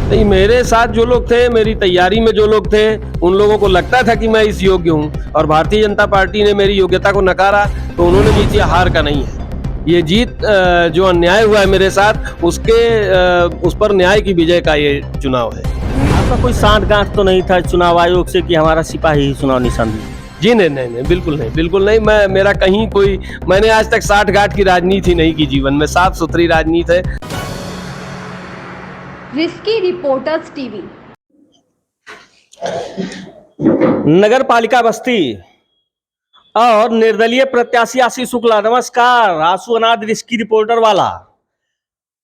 नहीं, मेरे साथ जो लोग थे, मेरी तैयारी में जो लोग थे, उन लोगों को लगता था कि मैं इस योग्य हूँ और भारतीय जनता पार्टी ने मेरी योग्यता को नकारा, तो उन्होंने जीत ये हार का नहीं है। ये जीत जो अन्याय हुआ है मेरे साथ, उस पर न्याय की विजय का ये चुनाव है। आपका कोई सांठ-गांठ तो नहीं था चुनाव आयोग से कि हमारा सिपाही ही चुनाव निशान दे? जी नहीं, बिल्कुल नहीं। मैंने आज तक साठ-गांठ की राजनीति नहीं की जीवन में, साफ-सुथरी राजनीति है। Risky reporters TV. नगर पालिका बस्ती और निर्दलीय प्रत्याशी आशीष शुक्ला। नमस्कार, आंसू अनाथ रिस्की रिपोर्टर वाला।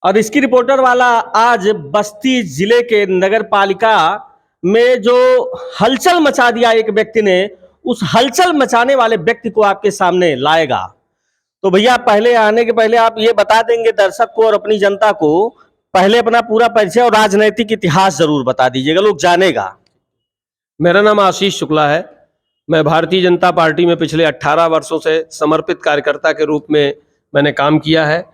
और रिस्की रिपोर्टर वाला आज बस्ती जिले के नगर पालिका में जो हलचल मचा दिया एक व्यक्ति ने, उस हलचल मचाने वाले व्यक्ति को आपके सामने लाएगा। तो भैया, पहले आने के पहले आप ये बता देंगे दर्शक को और अपनी जनता को, पहले अपना पूरा परिचय और राजनीतिक इतिहास जरूर बता दीजिएगा, लोग जानेगा। मेरा नाम आशीष शुक्ला है। मैं भारतीय जनता पार्टी में पिछले 18 वर्षों से समर्पित कार्यकर्ता के रूप में मैंने काम किया है।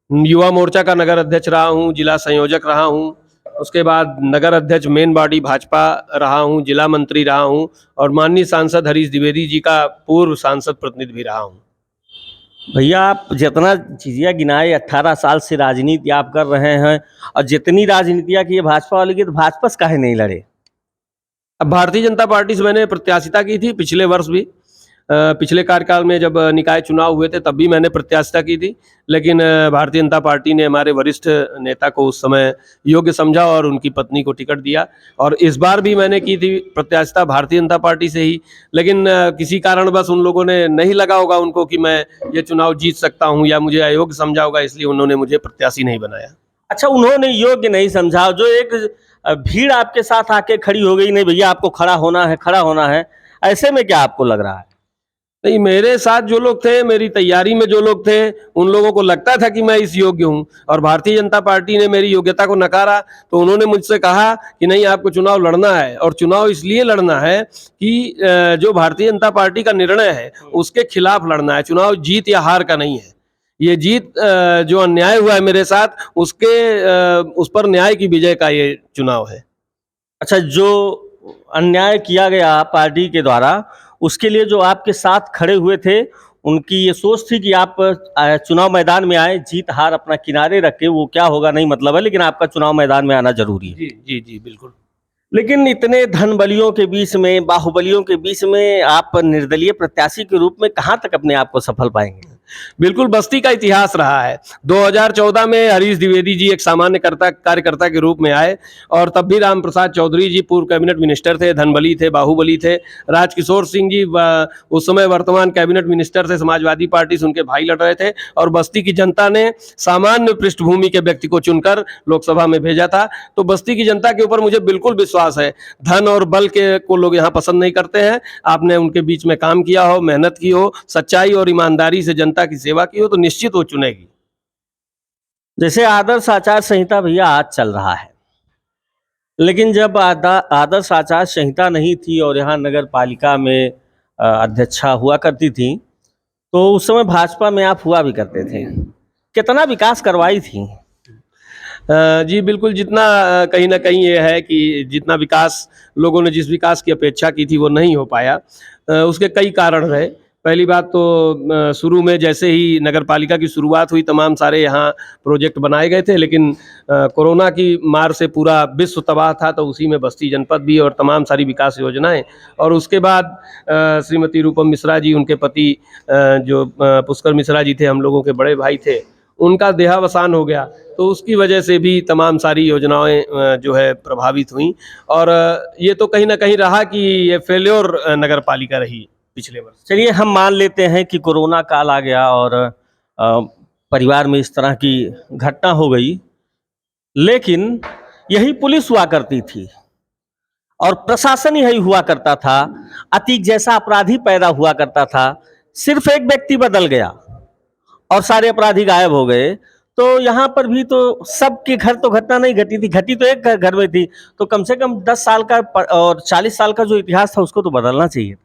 युवा मोर्चा का नगर अध्यक्ष रहा हूँ, जिला संयोजक रहा हूँ, उसके बाद नगर अध्यक्ष मेन बॉडी भाजपा रहा हूँ, जिला मंत्री रहा हूँ और माननीय सांसद हरीश द्विवेदी जी का पूर्व सांसद प्रतिनिधि भी रहा हूँ। भैया, आप जितना चीज़ें गिनाए, 18 साल से राजनीति आप कर रहे हैं और जितनी राजनीतियाँ की भाजपा वाली की, तो भाजपा से काहे नहीं लड़े? अब भारतीय जनता पार्टी से मैंने प्रत्याशिता की थी पिछले वर्ष भी। पिछले कार्यकाल में जब निकाय चुनाव हुए थे तब भी मैंने प्रत्याशिता की थी, लेकिन भारतीय जनता पार्टी ने हमारे वरिष्ठ नेता को उस समय योग्य समझा और उनकी पत्नी को टिकट दिया। और इस बार भी मैंने की थी प्रत्याशिता भारतीय जनता पार्टी से ही, लेकिन किसी कारणवश उन लोगों ने नहीं लगा होगा उनको कि मैं ये चुनाव जीत सकता हूँ या मुझे अयोग्य समझा होगा, इसलिए उन्होंने मुझे प्रत्याशी नहीं बनाया। अच्छा, उन्होंने योग्य नहीं समझा, जो एक भीड़ आपके साथ आके खड़ी हो गई, नहीं भैया आपको खड़ा होना है, ऐसे में क्या आपको लग रहा है? नहीं, मेरे साथ जो लोग थे, मेरी तैयारी में जो लोग थे, उन लोगों को लगता था कि मैं इस योग्य हूँ और भारतीय जनता पार्टी ने मेरी योग्यता को नकारा, तो उन्होंने मुझसे कहा कि नहीं, आपको चुनाव लड़ना है और चुनाव इसलिए लड़ना है कि जो भारतीय जनता पार्टी का निर्णय है उसके खिलाफ लड़ना है। चुनाव जीत या हार का नहीं है। ये जीत जो अन्याय हुआ है मेरे साथ, उस पर न्याय की विजय का ये चुनाव है। अच्छा, जो अन्याय किया गया पार्टी के द्वारा, उसके लिए जो आपके साथ खड़े हुए थे, उनकी ये सोच थी कि आप चुनाव मैदान में आए, जीत हार अपना किनारे रख के, वो क्या होगा नहीं मतलब है, लेकिन आपका चुनाव मैदान में आना जरूरी है। जी, बिल्कुल। लेकिन इतने धन बलियों के बीच में, बाहुबलियों के बीच में, आप निर्दलीय प्रत्याशी के रूप में कहाँ तक अपने आप को सफल पाएंगे? बिल्कुल, बस्ती का इतिहास रहा है। 2014 में हरीश द्विवेदी जी एक सामान्य कार्यकर्ता के रूप में आए और तब भी राम प्रसाद चौधरी जी पूर्व कैबिनेट मिनिस्टर थे, धनबली थे, बाहुबली थे। राजकिशोर सिंह जी उस समय वर्तमान कैबिनेट मिनिस्टर थे, समाजवादी पार्टी से उनके भाई लड़ रहे थे और बस्ती की जनता ने सामान्य पृष्ठभूमि के व्यक्ति को चुनकर लोकसभा में भेजा था। तो बस्ती की जनता के ऊपर मुझे बिल्कुल विश्वास है। धन और बल को लोग यहाँ पसंद नहीं करते हैं। आपने उनके बीच में काम किया हो, मेहनत की हो, सच्चाई और ईमानदारी से जनता की सेवा की हो, तो निश्चित वो चुनेगी। जैसे आदर्श आचार संहिता भैया आज चल रहा है, लेकिन जब आदर्श आचार संहिता नहीं थी और यहाँ नगर पालिका में अध्यक्षा हुआ करती थी, तो उस समय भाजपा में आप हुआ भी करते थे। कितना विकास करवाई थी? जी बिल्कुल, जितना कहीं ना कहीं ये है कि जितना विकास लोगों ने जिस विकास की अपेक्षा की थी वो नहीं हो पाया। उसके कई कारण रहे। पहली बात तो शुरू में जैसे ही नगर पालिका की शुरुआत हुई, तमाम सारे यहाँ प्रोजेक्ट बनाए गए थे, लेकिन कोरोना की मार से पूरा विश्व तबाह था, तो उसी में बस्ती जनपद भी और तमाम सारी विकास योजनाएं। और उसके बाद श्रीमती रूपम मिश्रा जी, उनके पति जो पुष्कर मिश्रा जी थे, हम लोगों के बड़े भाई थे, उनका देहावसान हो गया, तो उसकी वजह से भी तमाम सारी योजनाएं जो है प्रभावित हुई। और ये तो कहीं ना कहीं रहा कि ये फेल्योर नगर पालिका रही पिछले वर्ष। चलिए, हम मान लेते हैं कि कोरोना काल आ गया और परिवार में इस तरह की घटना हो गई, लेकिन यही पुलिस हुआ करती थी और प्रशासन यही हुआ करता था। अतीक जैसा अपराधी पैदा हुआ करता था। सिर्फ एक व्यक्ति बदल गया और सारे अपराधी गायब हो गए। तो यहाँ पर भी तो सबके घर तो घटना नहीं घटी थी, घटी तो एक घर में थी। तो कम से कम 10 साल का और 40 साल का जो इतिहास था, उसको तो बदलना चाहिए।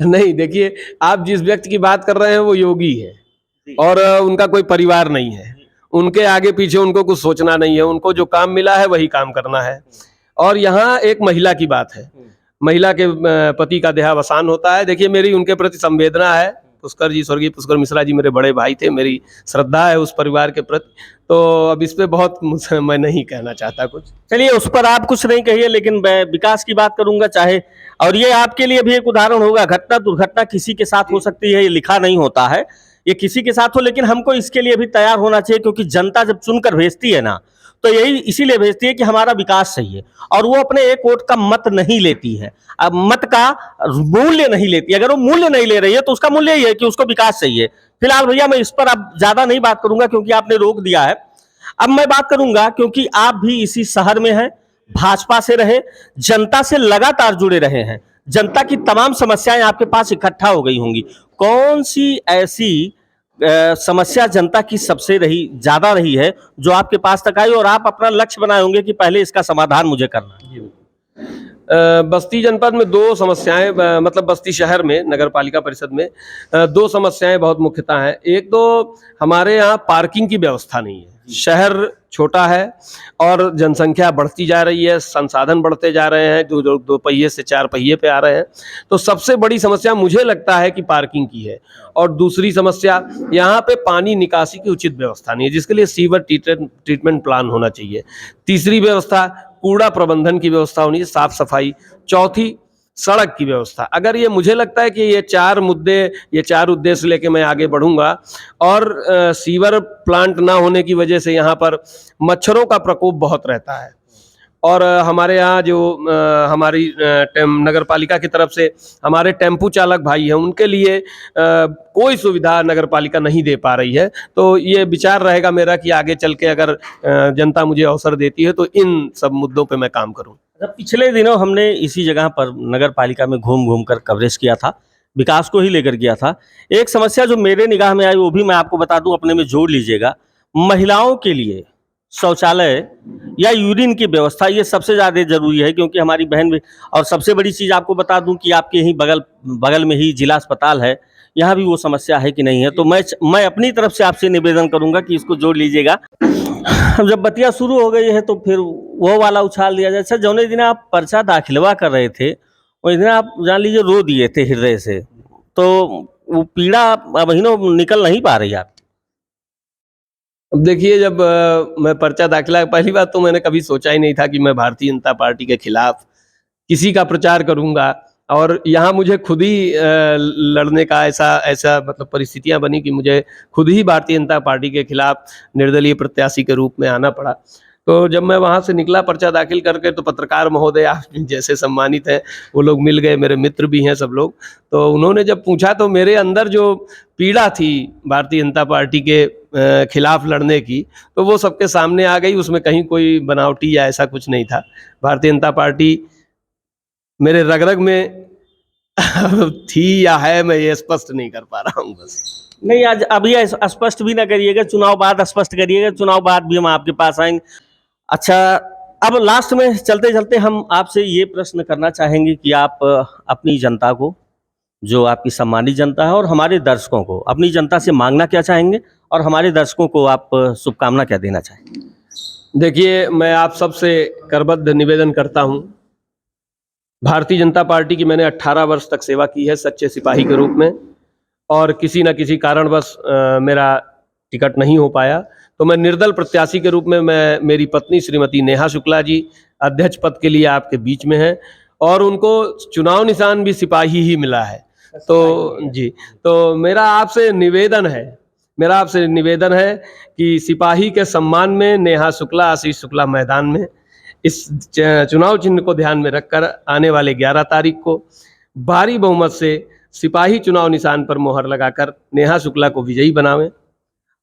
नहीं, देखिए, आप जिस व्यक्ति की बात कर रहे हैं वो योगी है और उनका कोई परिवार नहीं है। उनके आगे पीछे उनको कुछ सोचना नहीं है। उनको जो काम मिला है वही काम करना है। और यहाँ एक महिला की बात है, महिला के पति का देहावसान होता है। देखिए मेरी उनके प्रति संवेदना है। पुष्कर जी, स्वर्गीय पुष्कर मिश्रा जी मेरे बड़े भाई थे, मेरी श्रद्धा है उस परिवार के प्रति। तो अब इस पे बहुत मैं नहीं कहना चाहता कुछ। चलिए उस पर आप कुछ नहीं कहिए, लेकिन मैं विकास की बात करूंगा चाहे, और ये आपके लिए भी एक उदाहरण होगा। घटना दुर्घटना किसी के साथ हो सकती है, ये लिखा नहीं होता है, ये किसी के साथ हो, लेकिन हमको इसके लिए भी तैयार होना चाहिए, क्योंकि जनता जब चुनकर भेजती है ना, तो यही इसीलिए भेजती है कि हमारा विकास सही है, और वो अपने एक वोट का मत नहीं लेती है, अब मत का मूल्य नहीं लेती। अगर वो मूल्य नहीं ले रही है तो उसका मूल्य यही है कि उसको विकास चाहिए। फिलहाल भैया मैं इस पर अब ज्यादा नहीं बात करूंगा, क्योंकि आपने रोक दिया है। अब मैं बात करूंगा, क्योंकि आप भी इसी शहर में हैं, भाजपा से रहे, जनता से लगातार जुड़े रहे हैं, जनता की तमाम समस्याएं आपके पास इकट्ठा हो गई होंगी। कौन सी ऐसी समस्या जनता की सबसे ज्यादा रही है जो आपके पास तक आई, और आप अपना लक्ष्य बनाए होंगे कि पहले इसका समाधान मुझे करना है? बस्ती जनपद में दो समस्याएं, मतलब बस्ती शहर में नगर पालिका परिषद में दो समस्याएं बहुत मुख्यतः हैं। एक तो हमारे यहाँ पार्किंग की व्यवस्था नहीं है। शहर छोटा है और जनसंख्या बढ़ती जा रही है, संसाधन बढ़ते जा रहे हैं, जो दो पहिए से चार पहिए पे आ रहे हैं। तो सबसे बड़ी समस्या मुझे लगता है कि पार्किंग की है। और दूसरी समस्या, यहाँ पे पानी निकासी की उचित व्यवस्था नहीं है, जिसके लिए सीवर ट्रीटमेंट प्लान होना चाहिए। तीसरी व्यवस्था, कूड़ा प्रबंधन की व्यवस्था होनी चाहिए, साफ सफाई। चौथी, सड़क की व्यवस्था। अगर ये, मुझे लगता है कि ये चार मुद्दे, ये चार उद्देश्य लेके मैं आगे बढ़ूंगा। और सीवर प्लांट ना होने की वजह से यहाँ पर मच्छरों का प्रकोप बहुत रहता है। और हमारे यहाँ जो हमारी नगर पालिका की तरफ से हमारे टेम्पू चालक भाई हैं, उनके लिए कोई सुविधा नगर पालिका नहीं दे पा रही है। तो ये विचार रहेगा मेरा कि आगे चल के अगर जनता मुझे अवसर देती है तो इन सब मुद्दों पे मैं काम करूं। पिछले दिनों हमने इसी जगह पर नगर पालिका में घूम घूम कर कवरेज किया था, विकास को ही लेकर किया था। एक समस्या जो मेरे निगाह में आई वो भी मैं आपको बता दूं, अपने में जोड़ लीजिएगा। महिलाओं के लिए शौचालय या यूरिन की व्यवस्था, ये सबसे ज़्यादा जरूरी है, क्योंकि हमारी बहन भी, और सबसे बड़ी चीज़ आपको बता दूं कि आपके यहीं बगल में ही जिला अस्पताल है, यहाँ भी वो समस्या है कि नहीं है। तो मैं अपनी तरफ से आपसे निवेदन करूंगा कि इसको जोड़ लीजिएगा। जब बतिया शुरू हो गई है तो फिर वो वाला उछाल दिया जाए। अच्छा, जौने दिन आप पर्चा दाखिलवा कर रहे थे उस दिन आप जान लीजिए रो दिए थे हृदय से, तो वो पीड़ा महीनों निकल नहीं पा रही आप? अब देखिए, जब मैं पर्चा दाखिला, पहली बात तो मैंने कभी सोचा ही नहीं था कि मैं भारतीय जनता पार्टी के खिलाफ किसी का प्रचार करूंगा। और यहाँ मुझे खुद ही लड़ने का ऐसा मतलब परिस्थितियां बनी कि मुझे खुद ही भारतीय जनता पार्टी के खिलाफ निर्दलीय प्रत्याशी के रूप में आना पड़ा। तो जब मैं वहाँ से निकला पर्चा दाखिल करके, तो पत्रकार महोदय आप जैसे सम्मानित हैं वो लोग मिल गए, मेरे मित्र भी हैं सब लोग। तो उन्होंने जब पूछा तो मेरे अंदर जो पीड़ा थी भारतीय जनता पार्टी के खिलाफ लड़ने की, तो वो सबके सामने आ गई। उसमें कहीं कोई बनावटी या ऐसा कुछ नहीं था। भारतीय जनता पार्टी मेरे रग-रग में थी या है, मैं ये स्पष्ट नहीं कर पा रहा हूँ बस। नहीं, आज अभी स्पष्ट भी ना करिएगा, चुनाव बाद स्पष्ट करिएगा, चुनाव बाद भी हम आपके पास आएंगे। अच्छा, अब लास्ट में चलते चलते हम आपसे ये प्रश्न करना चाहेंगे कि आप अपनी जनता को, जो आपकी सम्मानित जनता है, और हमारे दर्शकों को, अपनी जनता से मांगना क्या चाहेंगे, और हमारे दर्शकों को आप शुभकामना क्या देना चाहेंगे? देखिए, मैं आप सबसे करबद्ध निवेदन करता हूँ। भारतीय जनता पार्टी की मैंने 18 वर्ष तक सेवा की है सच्चे सिपाही के रूप में, और किसी न किसी कारणवश मेरा टिकट नहीं हो पाया। तो मैं निर्दल प्रत्याशी के रूप में, मेरी पत्नी श्रीमती नेहा शुक्ला जी अध्यक्ष पद के लिए आपके बीच में हैं, और उनको चुनाव निशान भी सिपाही ही मिला है। तो जी, तो मेरा आपसे निवेदन है कि सिपाही के सम्मान में नेहा शुक्ला, आशीष शुक्ला मैदान में, इस चुनाव चिन्ह को ध्यान में रखकर आने वाले 11 तारीख को भारी बहुमत से सिपाही चुनाव निशान पर मोहर लगाकर नेहा शुक्ला को विजयी बनावें।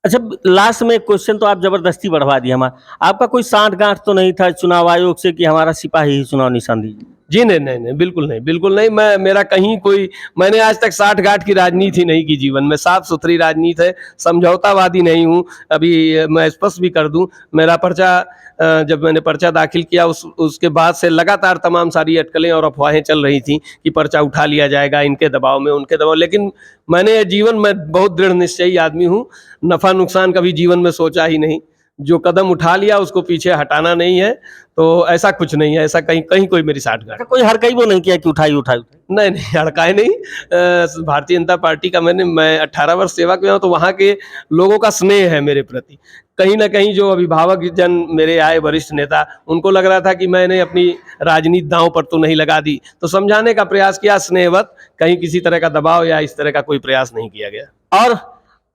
अच्छा, लास्ट में एक क्वेश्चन तो आप जबरदस्ती बढ़वा दिया हमारा, आपका कोई सांठ गांठ तो नहीं था चुनाव आयोग से कि हमारा सिपाही ही चुनाव निशान दीजिए? जी नहीं, बिल्कुल नहीं। मेरा कहीं कोई, मैंने आज तक साठ गांठ की राजनीति नहीं की जीवन में। साफ सुथरी राजनीति है, समझौतावादी नहीं हूँ। अभी मैं स्पष्ट भी कर दूं, मेरा पर्चा, जब मैंने पर्चा दाखिल किया उसके बाद से लगातार तमाम सारी अटकलें और अफवाहें चल रही थी कि पर्चा उठा लिया जाएगा, इनके दबाव में, उनके दबाव। लेकिन मैंने जीवन में बहुत दृढ़ निश्चयी आदमी हूँ, नफ़ा नुकसान कभी जीवन में सोचा ही नहीं। जो कदम उठा लिया उसको पीछे हटाना नहीं है। तो ऐसा कुछ नहीं है, ऐसा कहीं कहीं कोई मेरी साठगांठ अच्छा, कोई हरकई वो नहीं किया कि उठाई उठाई उठाई। नहीं नहीं, हड़काए नहीं। भारतीय जनता पार्टी का मैं 18 वर्ष सेवा किया हूँ, तो वहाँ के लोगों का स्नेह है मेरे प्रति। कहीं ना कहीं जो अभिभावक जन मेरे आए, वरिष्ठ नेता, उनको लग रहा था कि मैंने अपनी राजनीति दांव पर तो नहीं लगा दी, तो समझाने का प्रयास किया स्नेहवत, कहीं किसी तरह का दबाव या इस तरह का कोई प्रयास नहीं किया गया। और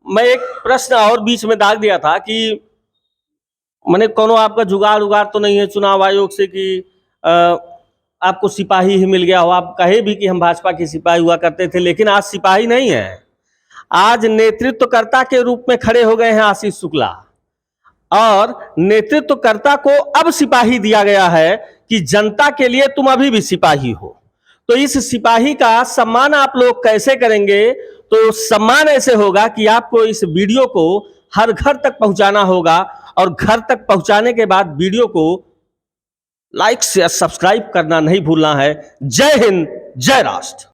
मैं एक प्रश्न और बीच में दाग दिया था कि मैंने कोनो आपका जुगाड़ उगाड़ तो नहीं है चुनाव आयोग से कि आपको सिपाही ही मिल गया हो। आप कहे भी कि हम भाजपा के सिपाही हुआ करते थे, लेकिन आज सिपाही नहीं है, आज नेतृत्वकर्ता के रूप में खड़े हो गए हैं आशीष शुक्ला। और नेतृत्वकर्ता को अब सिपाही दिया गया है कि जनता के लिए तुम अभी भी सिपाही हो। तो इस सिपाही का सम्मान आप लोग कैसे करेंगे? तो सम्मान ऐसे होगा कि आपको इस वीडियो को हर घर तक पहुंचाना होगा, और घर तक पहुंचाने के बाद वीडियो को लाइक शेयर सब्सक्राइब करना नहीं भूलना है। जय हिंद, जय राष्ट्र।